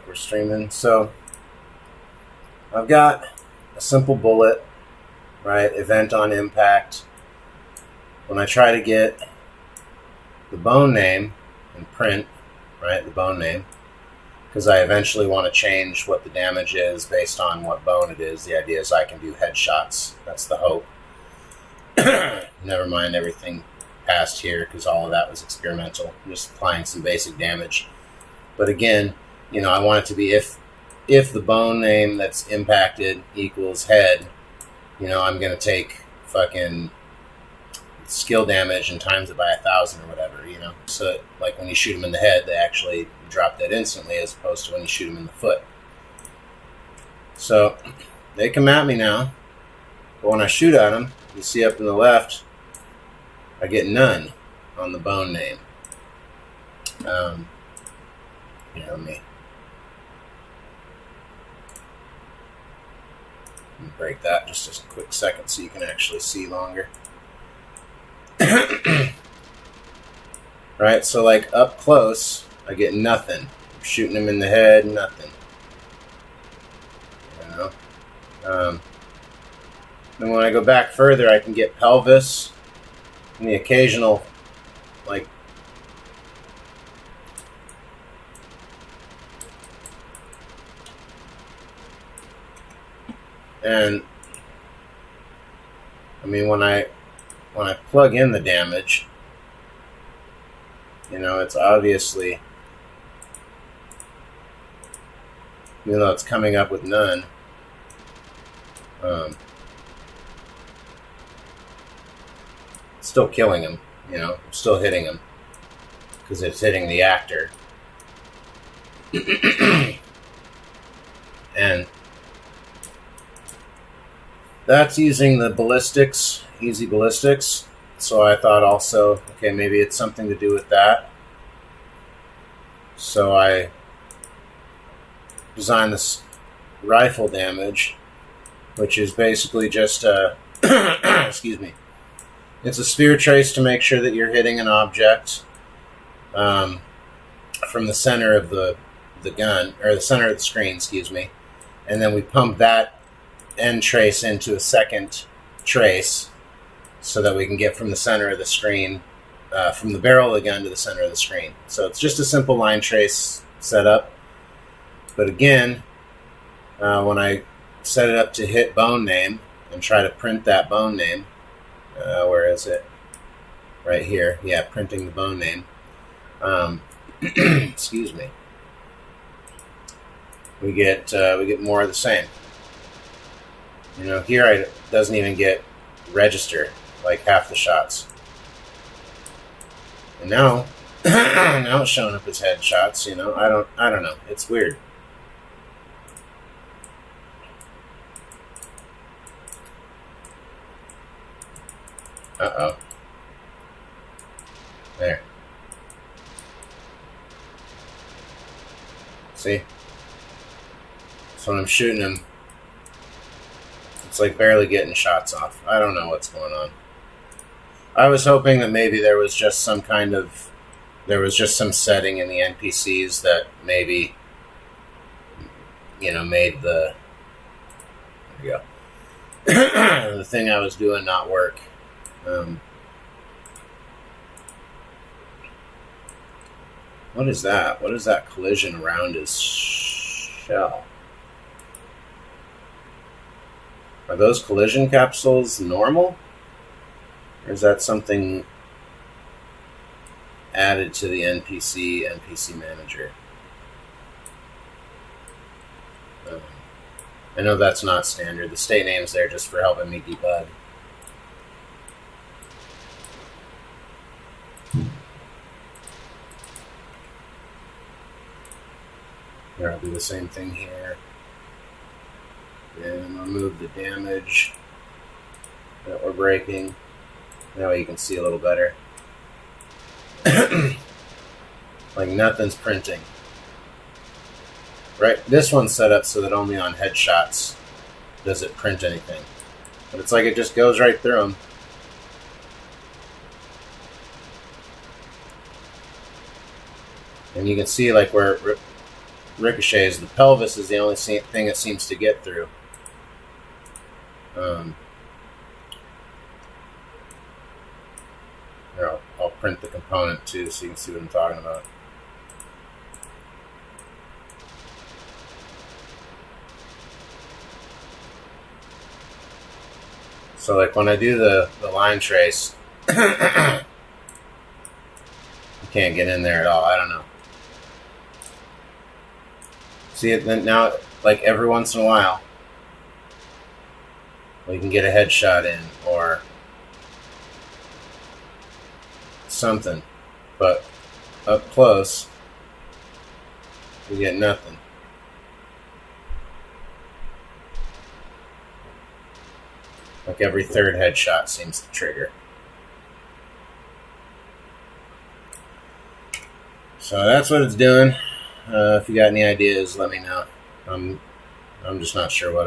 we're streaming. So I've got a simple bullet, right? Event on impact. When I try to get the bone name and print, right, the bone name, because I eventually want to change what the damage is based on what bone it is. The idea is I can do headshots. That's the hope. Never mind everything past here, because all of that was experimental, just applying some basic damage. But again, you know, I want it to be if the bone name that's impacted equals head, you know, I'm going to take fucking skill damage and times it by 1,000 or whatever, you know. So, like, when you shoot them in the head, they actually drop dead instantly, as opposed to when you shoot them in the foot. So, they come at me now, but when I shoot at them, you see up in the left, I get none on the bone name. Let me break that just a quick second so you can actually see longer. Right, so like up close, I get nothing. I'm shooting him in the head, nothing. You know. Then when I go back further, I can get pelvis and the occasional, like, and I mean when I plug in the damage, you know, it's obviously, even though it's coming up with none, still killing him, you know, I'm still hitting him because it's hitting the actor. And that's using the ballistics, easy ballistics. So I thought also, okay, maybe it's something to do with that. So I designed this rifle damage, which is basically just a, excuse me, it's a sphere trace to make sure that you're hitting an object from the center of the gun, or the center of the screen, excuse me. And then we pump that end trace into a second trace so that we can get from the center of the screen, from the barrel of the gun to the center of the screen. So it's just a simple line trace setup. But again, when I set it up to hit bone name and try to print that bone name, where is it? Right here. Yeah, printing the bone name. Excuse me. We get more of the same. You know, here it doesn't even get register, like half the shots. And now, now it's showing up as headshots. You know, I don't know. It's weird. Uh-oh. There. See? So when I'm shooting him, it's like barely getting shots off. I don't know what's going on. I was hoping that maybe there was just some setting in the NPCs that maybe, you know, made the, there we go, the thing I was doing not work. What is that? What is that collision around his shell? Are those collision capsules normal? Or is that something added to the NPC manager? I know that's not standard. The state name's there just for helping me debug. Here, I'll do the same thing here. And remove the damage that we're breaking. That way you can see a little better. Like nothing's printing. Right? This one's set up so that only on headshots does it print anything. But it's like it just goes right through them. And you can see like where ricochets. The pelvis is the only thing that seems to get through. Here, I'll print the component too so you can see what I'm talking about. So like when I do the line trace, you can't get in there at all. I don't know. See it then now, like every once in a while, we can get a headshot in or something, but up close, we get nothing. Like every third headshot seems to trigger. So that's what it's doing. If you got any ideas, let me know. I'm just not sure what I'm